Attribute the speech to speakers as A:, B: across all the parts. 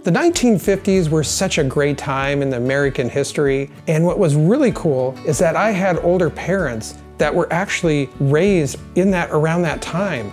A: The 1950s were such a great time in the American history, and what was really cool is that I had older parents that were actually raised around that time.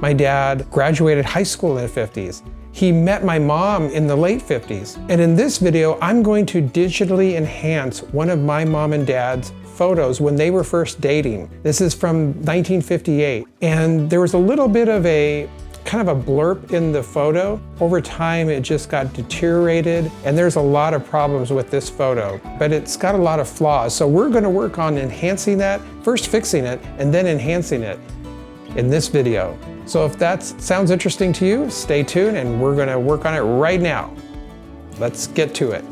A: My dad graduated high school in the 50s. He met my mom in the late 50s. And in this video, I'm going to digitally enhance one of my mom and dad's photos when they were first dating. This is from 1958. And there was a little bit of a kind of a blurb in the photo. Over time, it just got deteriorated, and there's a lot of problems with this photo, but it's got a lot of flaws. So we're gonna work on enhancing that, first fixing it, and then enhancing it in this video. So if that sounds interesting to you, stay tuned, and we're gonna work on it right now. Let's get to it.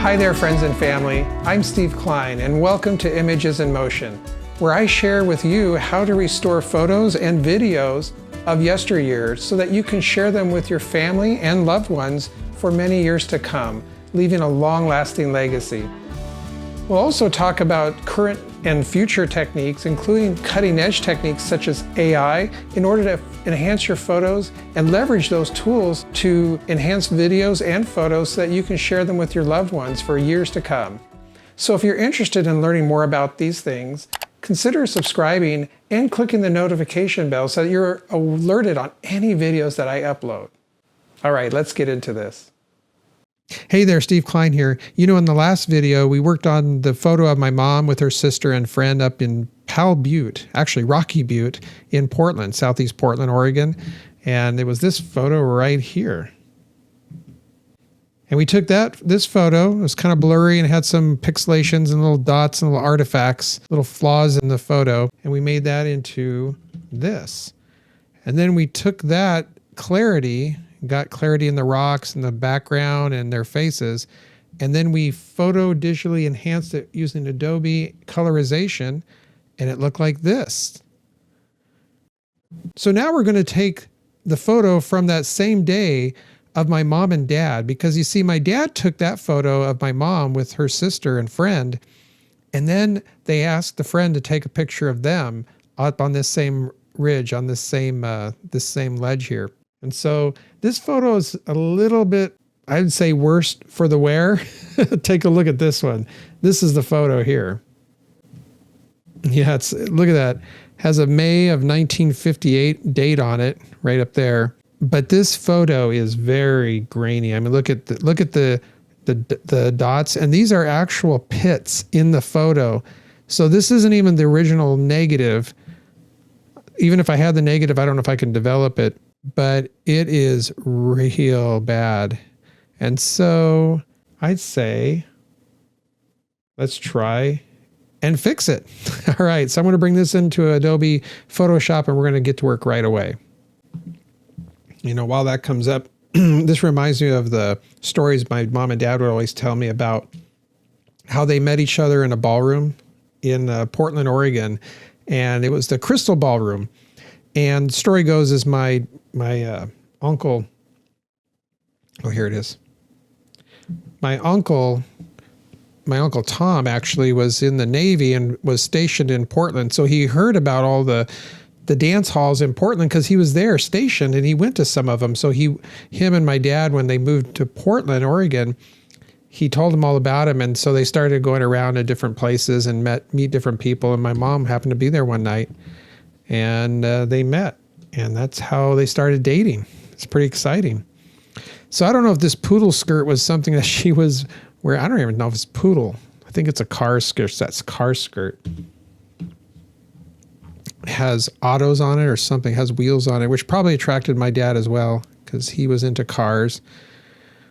A: Hi there, friends and family. I'm Steve Klein, and welcome to Images in Motion, where I share with you how to restore photos and videos of yesteryear so that you can share them with your family and loved ones for many years to come, leaving a long-lasting legacy. We'll also talk about current and future techniques, including cutting-edge techniques such as AI, in order to enhance your photos and leverage those tools to enhance videos and photos so that you can share them with your loved ones for years to come. So if you're interested in learning more about these things, consider subscribing and clicking the notification bell so that you're alerted on any videos that I upload. All right, let's get into this. Hey there, Steve Klein here. You know, in the last video, we worked on the photo of my mom with her sister and friend up in Powell Butte, actually Rocky Butte in Portland, Southeast Portland, Oregon. And it was this photo right here. And we took this photo. It was kind of blurry and had some pixelations and little dots and little artifacts, little flaws in the photo. And we made that into this. And then we took that clarity, got clarity in the rocks and the background and their faces. And then we photo digitally enhanced it using Adobe colorization, and it looked like this. So now we're going to take the photo from that same day of my mom and dad, because you see, my dad took that photo of my mom with her sister and friend, and then they asked the friend to take a picture of them up on this same ridge, on this same ledge here. And so this photo is a little bit, I would say, worse for the wear. Take a look at this one. This is the photo here. Yeah, look at that. Has a May of 1958 date on it, right up there. But this photo is very grainy. I mean, look at the dots, and these are actual pits in the photo. So this isn't even the original negative. Even if I had the negative, I don't know if I can develop it, but it is real bad. And so I'd say, let's try and fix it. All right, so I'm going to bring this into Adobe Photoshop, and we're going to get to work right away. You know, while that comes up, this reminds me of the stories my mom and dad would always tell me about how they met each other in a ballroom in Portland, Oregon, and it was the Crystal Ballroom. And the story goes is my uncle, oh, here it is. My uncle Tom actually was in the Navy and was stationed in Portland. So he heard about all the dance halls in Portland because he was there stationed, and he went to some of them. So him and my dad, when they moved to Portland, Oregon, he told them all about him. And so they started going around to different places and meet different people. And my mom happened to be there one night, and they met, and that's how they started dating. It's pretty exciting. So I don't know if this poodle skirt was something that she was wearing. I don't even know if it's poodle. I think it's a car skirt. That's car skirt. It has autos on it or something, has wheels on it, which probably attracted my dad as well because he was into cars.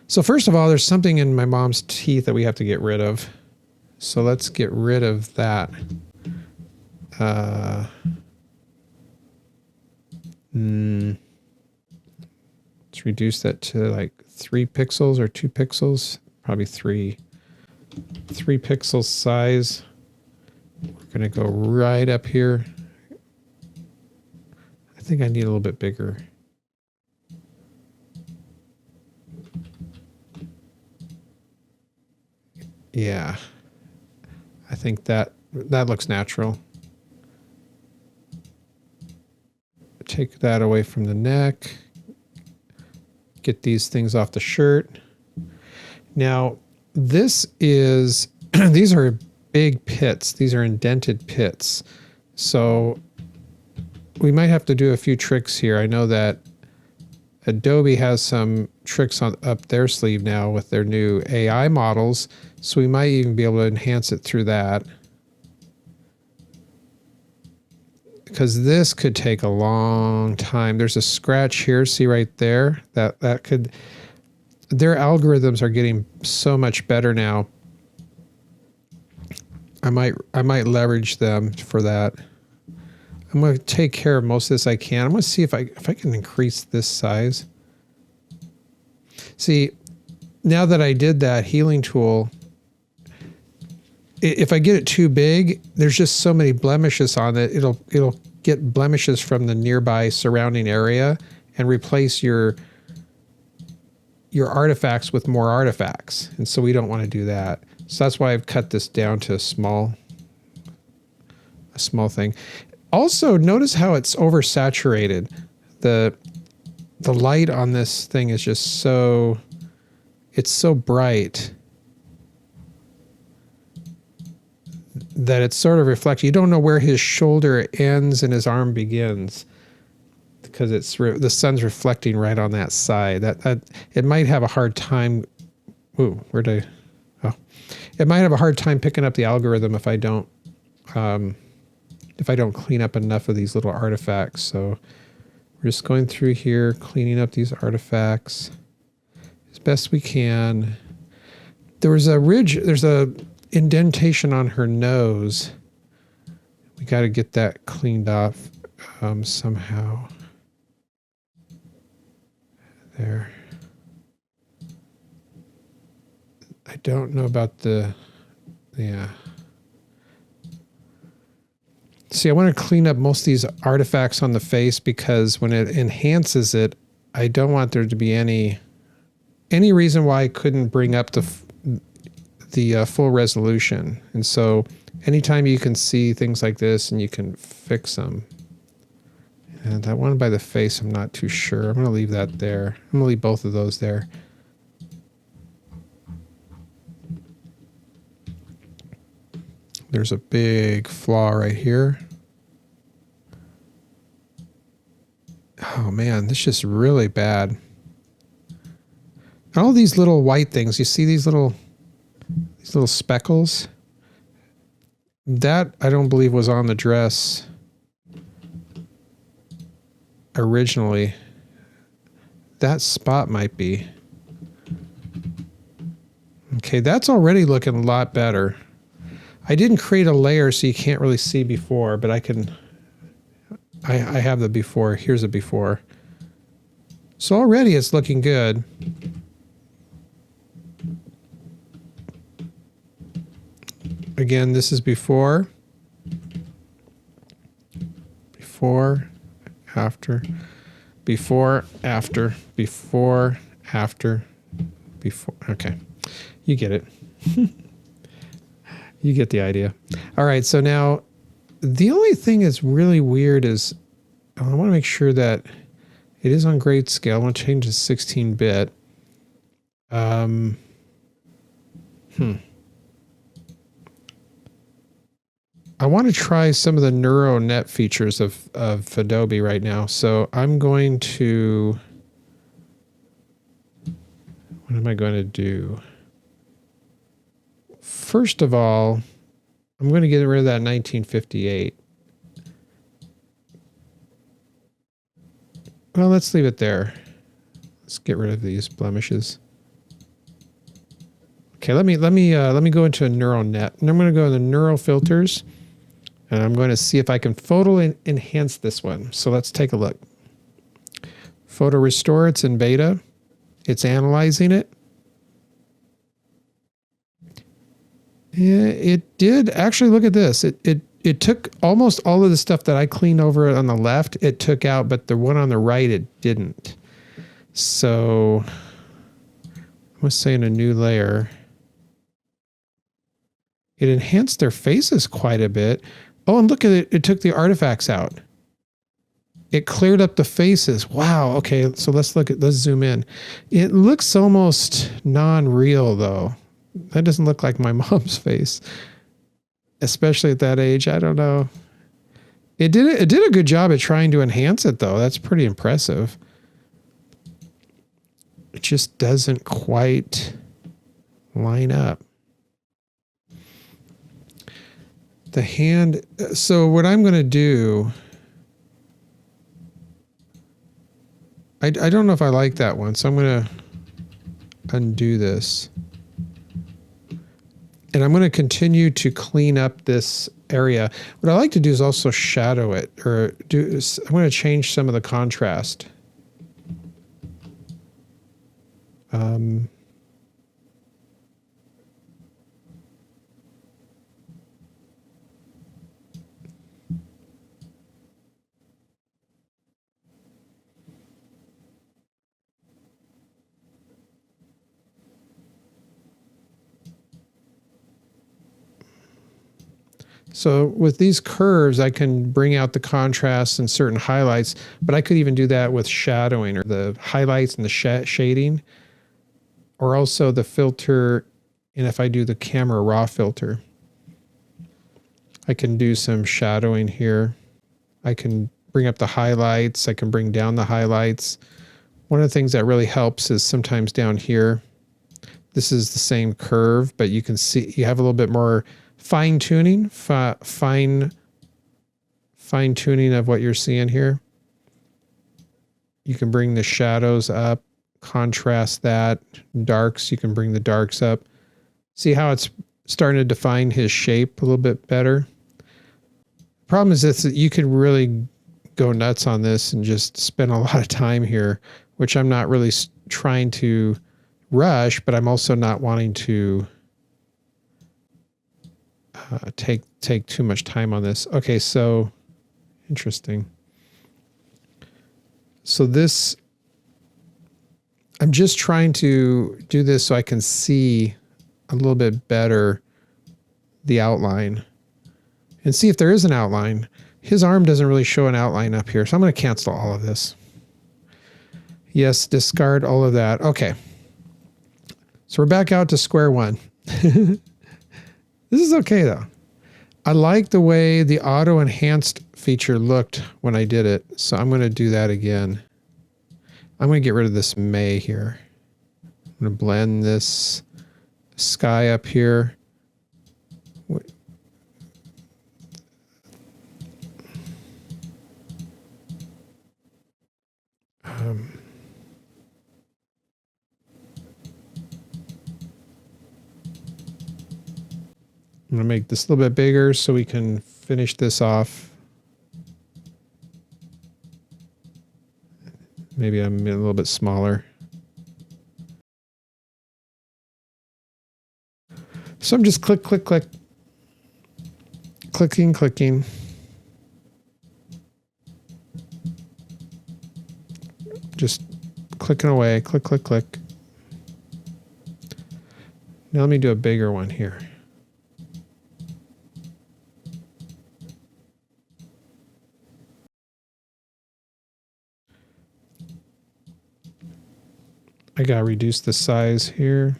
A: So first of all, there's something in my mom's teeth that we have to get rid of. So let's get rid of that. Let's reduce that to like 3 pixels or 2 pixels, probably 3 pixels size. We're going to go right up here. I think I need a little bit bigger. Yeah. I think that looks natural. Take that away from the neck. Get these things off the shirt. Now, this is, these are big pits. These are indented pits. So we might have to do a few tricks here. I know that Adobe has some tricks up their sleeve now with their new AI models. So we might even be able to enhance it through that. Because this could take a long time. There's a scratch here, see right there? That could, their algorithms are getting so much better now. I might leverage them for that. I'm going to take care of most of this I can. I'm going to see if I can increase this size. See, now that I did that healing tool, if I get it too big, there's just so many blemishes on it. It'll get blemishes from the nearby surrounding area and replace your artifacts with more artifacts. And so we don't want to do that. So that's why I've cut this down to a small thing. Also, notice how it's oversaturated. The light on this thing is just so, it's so bright that it's sort of reflecting. You don't know where his shoulder ends and his arm begins because the sun's reflecting right on that side. That it might have a hard time. Ooh, it might have a hard time picking up the algorithm if I don't clean up enough of these little artifacts. So we're just going through here, cleaning up these artifacts as best we can. There was a ridge. There's a indentation on her nose. We got to get that cleaned off somehow. There. I don't know about yeah. See, I want to clean up most of these artifacts on the face because when it enhances it, I don't want there to be any reason why I couldn't bring up the full resolution. And so anytime you can see things like this and you can fix them. And that one by the face, I'm not too sure. I'm going to leave that there. I'm going to leave both of those there. There's a big flaw right here. Oh man, this is just really bad. All these little white things, you see these little speckles? That I don't believe was on the dress originally. That spot might be. Okay, that's already looking a lot better. I didn't create a layer so you can't really see before, but I have the before. Here's a before. So already it's looking good. Again, this is before. Before, after. Before, after. Before, after. Before. Okay. You get it. You get the idea. All right, so now the only thing that's really weird is I want to make sure that it is on grayscale. I want to change to 16-bit. I want to try some of the neural net features of Adobe right now. So I'm going to, what am I going to do? First of all, I'm going to get rid of that 1958. Well, let's leave it there. Let's get rid of these blemishes. Okay, let me go into a neural net, and I'm going to go to the neural filters, and I'm going to see if I can photo enhance this one. So let's take a look. Photo restore. It's in beta. It's analyzing it. Yeah, it did actually. Look at this. It took almost all of the stuff that I cleaned over on the left. It took out, but the one on the right, it didn't. So I'm going to say in a new layer. it enhanced their faces quite a bit. Oh, and look at it. It took the artifacts out. It cleared up the faces. Wow. Okay. So let's zoom in. It looks almost non-real though. That doesn't look like my mom's face, especially at that age. I don't know. It did a good job at trying to enhance it though. That's pretty impressive. It just doesn't quite line up. The hand. So what I'm going to do, I don't know if I like that one, so I'm going to undo this. And I'm going to continue to clean up this area. What I like to do is also shadow it, or I'm going to change some of the contrast. So with these curves, I can bring out the contrast and certain highlights, but I could even do that with shadowing, or the highlights and the shading, or also the filter. And if I do the camera raw filter, I can do some shadowing here. I can bring up the highlights. I can bring down the highlights. One of the things that really helps is sometimes down here, this is the same curve, but you can see you have a little bit more fine tuning of what you're seeing here. You can bring the shadows up, contrast that. Darks, you can bring the darks up. See how it's starting to define his shape a little bit better. Problem is that you could really go nuts on this and just spend a lot of time here, which I'm not really trying to rush, but I'm also not wanting to take too much time on this. Okay, so interesting. So this, I'm just trying to do this so I can see a little bit better the outline and see if there is an outline. His arm doesn't really show an outline up here, so I'm going to cancel all of this. Yes, discard all of that. Okay. So we're back out to square one. This is okay though. I like the way the auto enhanced feature looked when I did it. So I'm going to do that again. I'm going to get rid of this May here. I'm going to blend this sky up here. I'm going to make this a little bit bigger so we can finish this off. Maybe I'm a little bit smaller. So I'm just clicking. Just clicking away, click. Now let me do a bigger one here. I gotta reduce the size here.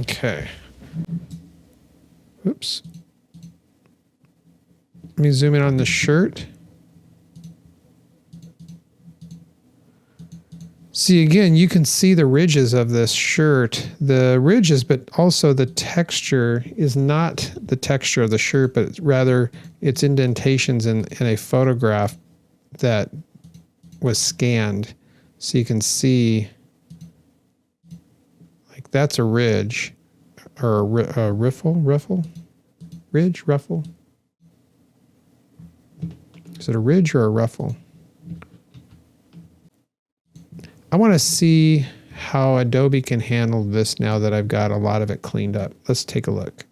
A: Okay. Oops. Let me zoom in on the shirt. See, again, you can see the ridges of this shirt. The ridges, but also the texture is not the texture of the shirt, but rather it's indentations in a photograph that was scanned. So you can see, like, that's a ridge, or a ruffle? Ridge, ruffle? Is it a ridge or a ruffle? I want to see how Adobe can handle this now that I've got a lot of it cleaned up. Let's take a look.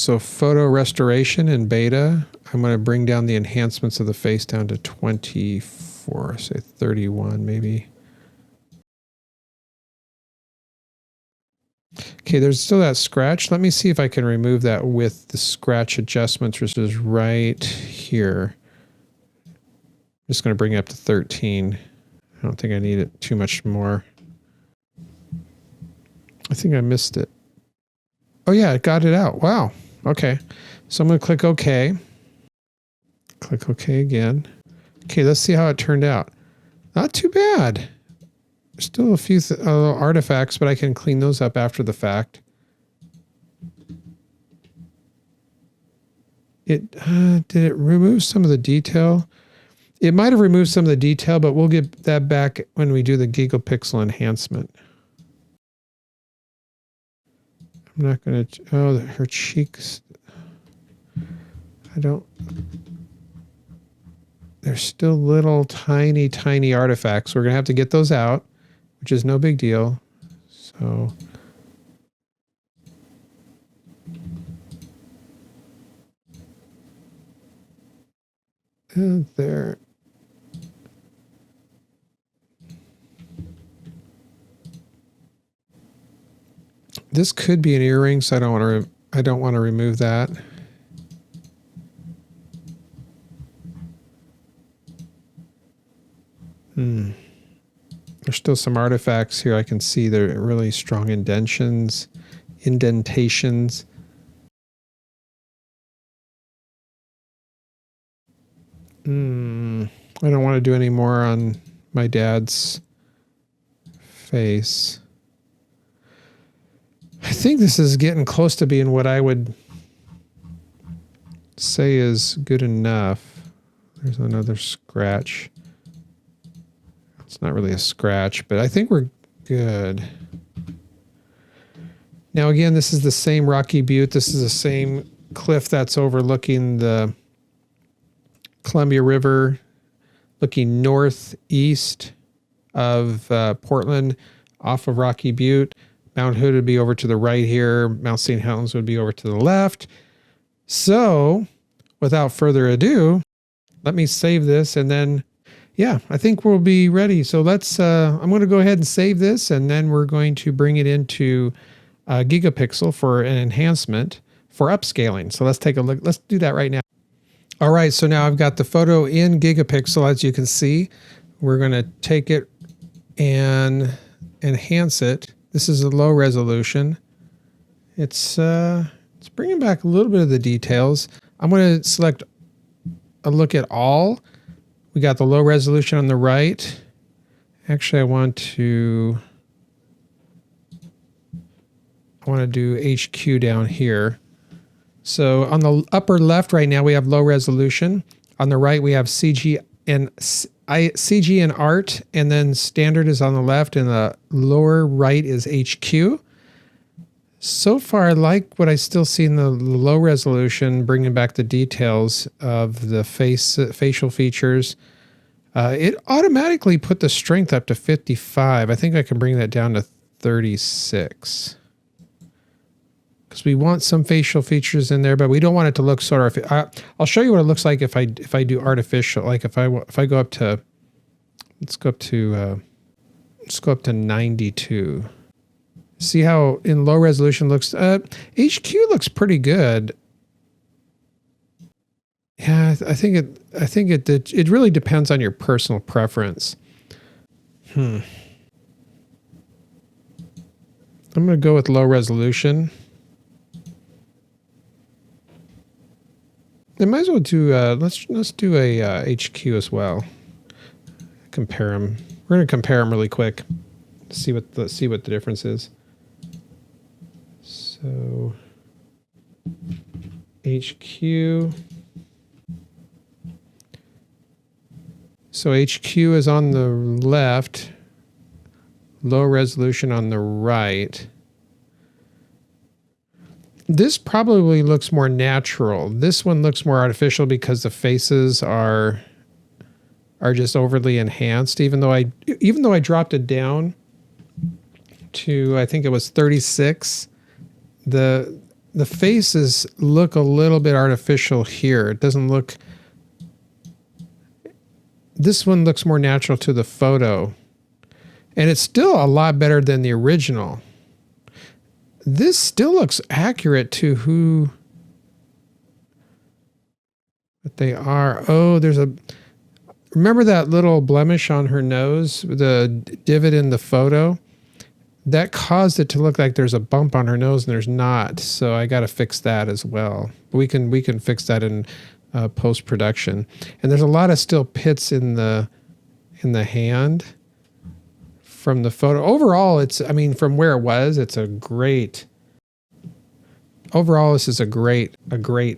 A: So photo restoration in beta, I'm going to bring down the enhancements of the face down to 24, say 31 maybe. Okay, there's still that scratch. Let me see if I can remove that with the scratch adjustments, which is right here. I'm just going to bring it up to 13. I don't think I need it too much more. I think I missed it. Oh yeah, it got it out. Wow. Okay. So I'm going to click OK. Click OK again. Okay, let's see how it turned out. Not too bad. Still a few artifacts, but I can clean those up after the fact. Did it remove some of the detail? It might have removed some of the detail, but we'll get that back when we do the gigapixel enhancement. I'm not going to... Oh, her cheeks... I don't... There's still little tiny, tiny artifacts. We're going to have to get those out, which is no big deal. So... And there... This could be an earring, so I don't want to remove that. There's still some artifacts here. I can see they're really strong indentations. I don't want to do any more on my dad's face. I think this is getting close to being what I would say is good enough. There's another scratch. It's not really a scratch, but I think we're good. Now, again, this is the same rocky butte. This is the same cliff that's overlooking the Columbia River, looking northeast of Portland off of Rocky Butte. Mount Hood would be over to the right here. Mount St. Helens would be over to the left. So, without further ado, let me save this and then, yeah, I think we'll be ready. So let's, I'm going to go ahead and save this and then we're going to bring it into Gigapixel for an enhancement for upscaling. So let's take a look. Let's do that right now. All right, so now I've got the photo in Gigapixel, as you can see. We're going to take it and enhance it. This is a low resolution. It's bringing back a little bit of the details. I'm going to select a look at all. We got the low resolution on the right. Actually, I want to do HQ down here. So on the upper left right now, we have low resolution. On the right, we have CG and art, and then standard is on the left, and the lower right is HQ. So far, I like what I still see in the low resolution, bringing back the details of the facial features. It automatically put the strength up to 55. I think I can bring that down to 36. Because we want some facial features in there, but we don't want it to look sort of... I'll show you what it looks like if I do artificial. Like if I go up to... Let's go up to 92. See how in low resolution looks... HQ looks pretty good. Yeah, I think it really depends on your personal preference. I'm going to go with low resolution. I might as well do, let's do a HQ as well. Compare them. We're going to compare them really quick. See what the difference is. So HQ. So HQ is on the left, low resolution on the right. This probably looks more natural. This one looks more artificial because the faces are just overly enhanced. Even though I dropped it down to, I think it was 36, the the faces look a little bit artificial here. It doesn't look, this one looks more natural to the photo. And it's still a lot better than the original. This still looks accurate to who what they are. Oh, there's a, remember that little blemish on her nose, the divot in the photo? That caused it to look like there's a bump on her nose, and there's not. So I got to fix that as well. We can fix that in post-production. And there's a lot of still pits in the hand from the photo. Overall, it's, I mean, from where it was, it's a great, overall, this is a great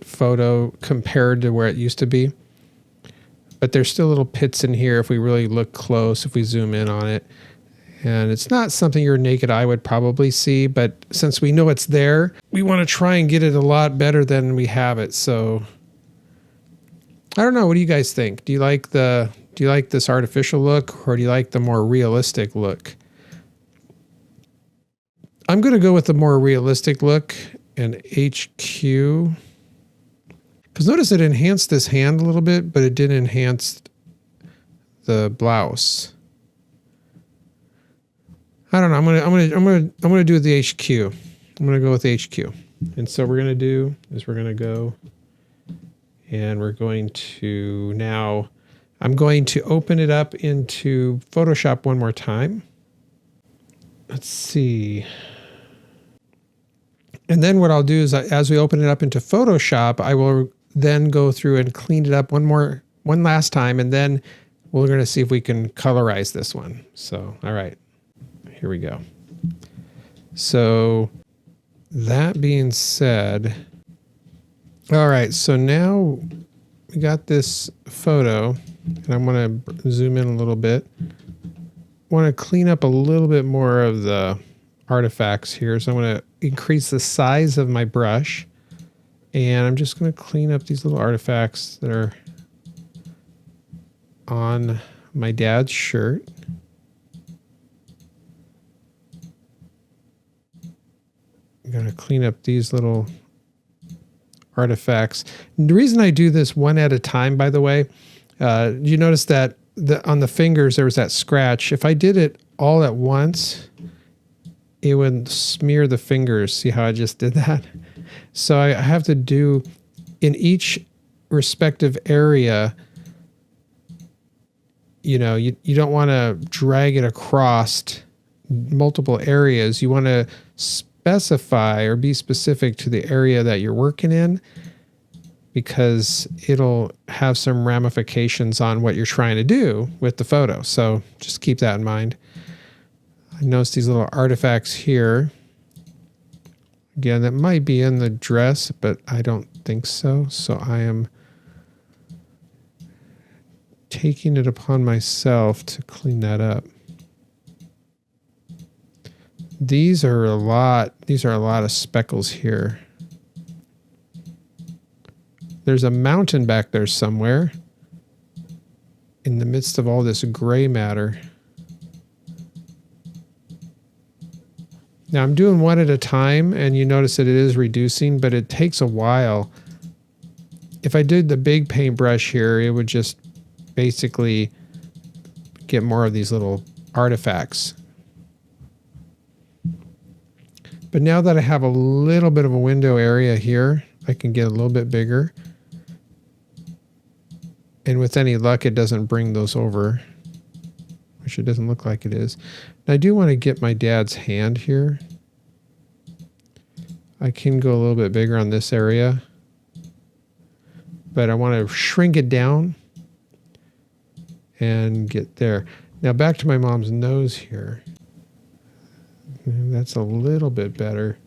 A: photo compared to where it used to be. But there's still little pits in here if we really look close, if we zoom in on it. And it's not something your naked eye would probably see, but since we know it's there, we want to try and get it a lot better than we have it. So I don't know. What do you guys think? Do you like this artificial look, or do you like the more realistic look? I'm going to go with the more realistic look and HQ. Because notice it enhanced this hand a little bit, but it didn't enhance the blouse. I don't know. I'm gonna do the HQ. I'm gonna go with HQ. And so we're gonna do is we're gonna go and we're going to now, I'm going to open it up into Photoshop one more time. Let's see. And then what I'll do is as we open it up into Photoshop, I will then go through and clean it up one last time. And then we're going to see if we can colorize this one. So, all right. Here we go. So that being said, all right, so now we got this photo, and I'm going to zoom in a little bit. Want to clean up a little bit more of the artifacts here. So I'm going to increase the size of my brush, and I'm just going to clean up these little artifacts that are on my dad's shirt. I'm going to clean up these little artifacts. And the reason I do this one at a time, by the way, you notice that on the fingers there was that scratch. If I did it all at once, it would smear the fingers. See how I just did that? So I have to do in each respective area. You know, you don't want to drag it across multiple areas. You want to specify or be specific to the area that you're working in, because it'll have some ramifications on what you're trying to do with the photo. So just keep that in mind. I notice these little artifacts here. Again, that might be in the dress, but I don't think so. So I am taking it upon myself to clean that up. These are a lot of speckles here. There's a mountain back there somewhere in the midst of all this gray matter. Now I'm doing one at a time, and you notice that it is reducing, but it takes a while. If I did the big paintbrush here, it would just basically get more of these little artifacts. But now that I have a little bit of a window area here, I can get a little bit bigger. And with any luck, it doesn't bring those over, which it doesn't look like it is. And I do want to get my dad's hand here. I can go a little bit bigger on this area, but I want to shrink it down and get there. Now back to my mom's nose here. That's a little bit better.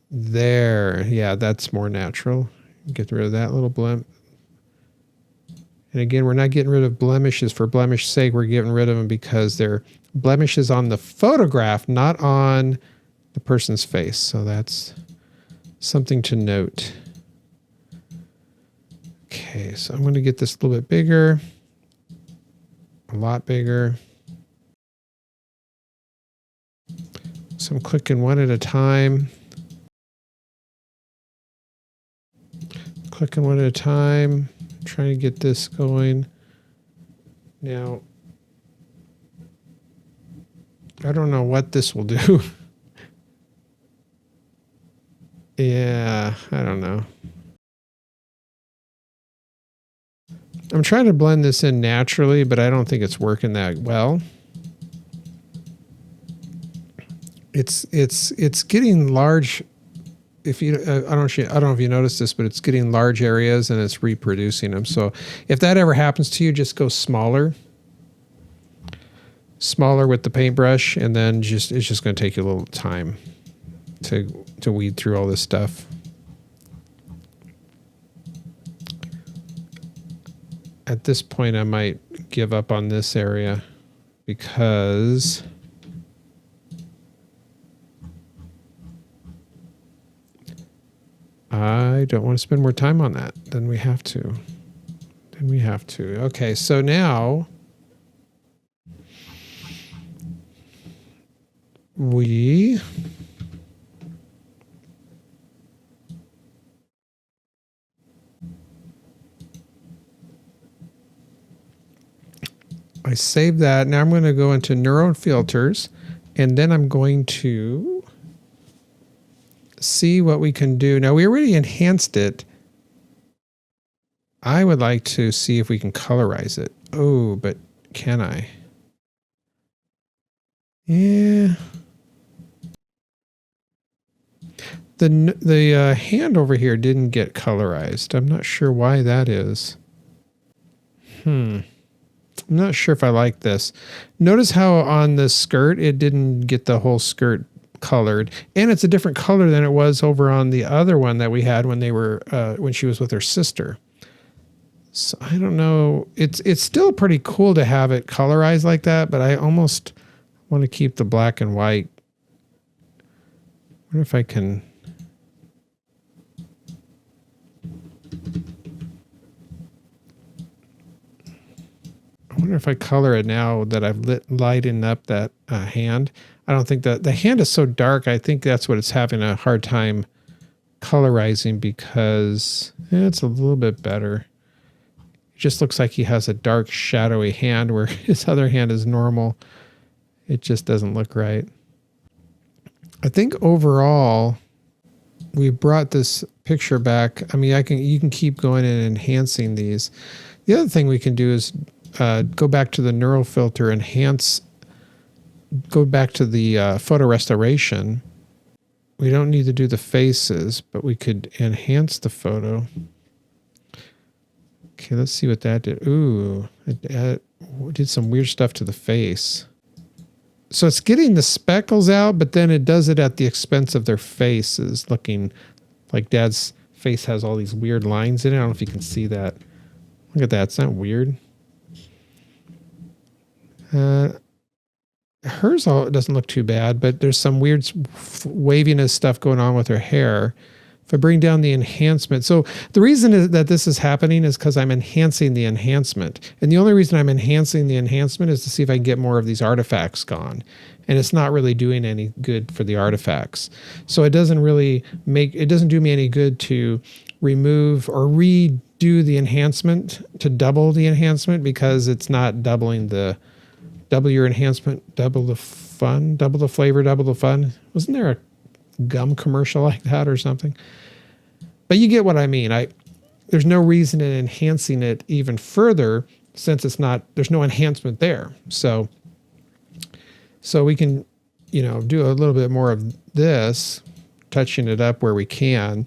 A: There, yeah, that's more natural. Get rid of that little blem. And again, we're not getting rid of blemishes for blemish sake. We're getting rid of them because they're blemishes on the photograph, not on the person's face. So that's something to note. Okay, so I'm going to get this a little bit bigger. A lot bigger. So I'm clicking one at a time. Clicking one at a time, trying to get this going. Now, I don't know what this will do. Yeah, I don't know. I'm trying to blend this in naturally, but I don't think it's working that well. It's getting large. If you, I don't know if you noticed this, but it's getting large areas and it's reproducing them. So if that ever happens to you, just go smaller with the paintbrush, and then it's just going to take you a little time to weed through all this stuff. At this point, I might give up on this area because I don't want to spend more time on that than we have to. Okay, so now I saved that. Now I'm going to go into Neuro Filters, and then I'm going to see what we can do. Now, we already enhanced it. I would like to see if we can colorize it. Oh, but can I? Yeah. The hand over here didn't get colorized. I'm not sure why that is. I'm not sure if I like this. Notice how on the skirt, it didn't get the whole skirt colored, and it's a different color than it was over on the other one that we had when they were when she was with her sister. So I don't know. It's still pretty cool to have it colorized like that, but I almost want to keep the black and white. I wonder if I can. I wonder if I color it now that I've lightened up that hand. I don't think that the hand is so dark. I think that's what it's having a hard time colorizing, because it's a little bit better. It just looks like he has a dark, shadowy hand where his other hand is normal. It just doesn't look right. I think overall, we brought this picture back. I mean, you can keep going and enhancing these. The other thing we can do is go back to the neural filter, go back to the photo restoration. We don't need to do the faces, but we could enhance the photo. Okay, let's see what that did. Ooh, it did some weird stuff to the face. So it's getting the speckles out, but then it does it at the expense of their faces, looking like Dad's face has all these weird lines in it. I don't know if you can see that. Look at that. It's not weird. Hers doesn't look too bad, but there's some weird waviness stuff going on with her hair. If I bring down the enhancement. So the reason that this is happening is because I'm enhancing the enhancement. And the only reason I'm enhancing the enhancement is to see if I can get more of these artifacts gone. And it's not really doing any good for the artifacts. So it doesn't do me any good to remove or redo the enhancement to double the enhancement, because it's not doubling the double your enhancement, double the fun, double the flavor, double the fun. Wasn't there a gum commercial like that or something? But you get what I mean. There's no reason in enhancing it even further, since there's no enhancement there. So we can, do a little bit more of this, touching it up where we can.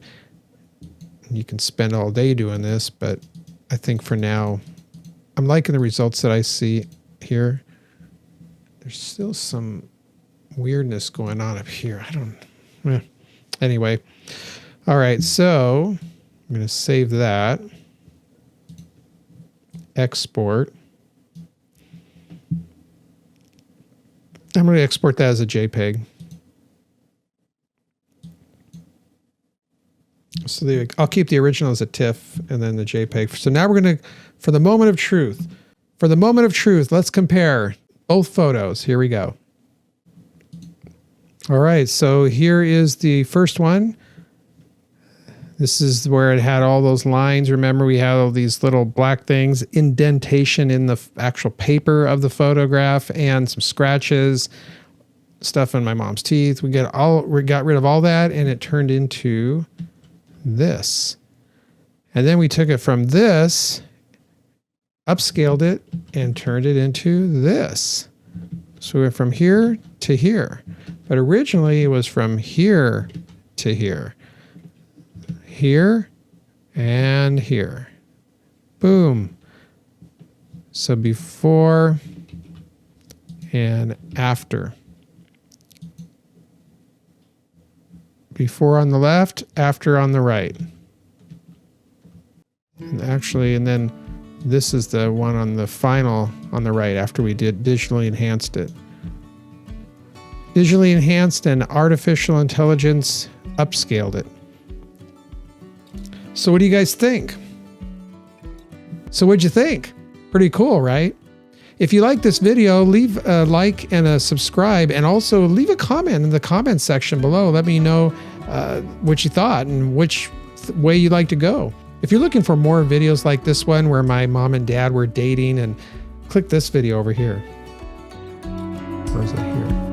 A: You can spend all day doing this, but I think for now, I'm liking the results that I see here. There's still some weirdness going on up here. Anyway. All right. So I'm going to save that. Export. I'm going to export that as a JPEG. So I'll keep the original as a TIFF and then the JPEG. So now we're going to, for the moment of truth, let's compare both photos. Here we go. All right, so here is the first one. This is where it had all those lines. Remember, we had all these little black things, indentation in the actual paper of the photograph, and some scratches, stuff in my mom's teeth. We got rid of all that, and it turned into this. And then we took it from this, upscaled it, and turned it into this. So we went from here to here. But originally it was from here to here. Here and here. Boom. So before and after. Before on the left, after on the right. And actually, and then this is the one on the final on the right after we did digitally enhanced it. Digitally enhanced and artificial intelligence upscaled it. So what do you guys think? So what'd you think? Pretty cool, right? If you like this video, leave a like and a subscribe, and also leave a comment in the comment section below. Let me know what you thought and which way you'd like to go. If you're looking for more videos like this one where my mom and dad were dating, and click this video over here. Where is it here?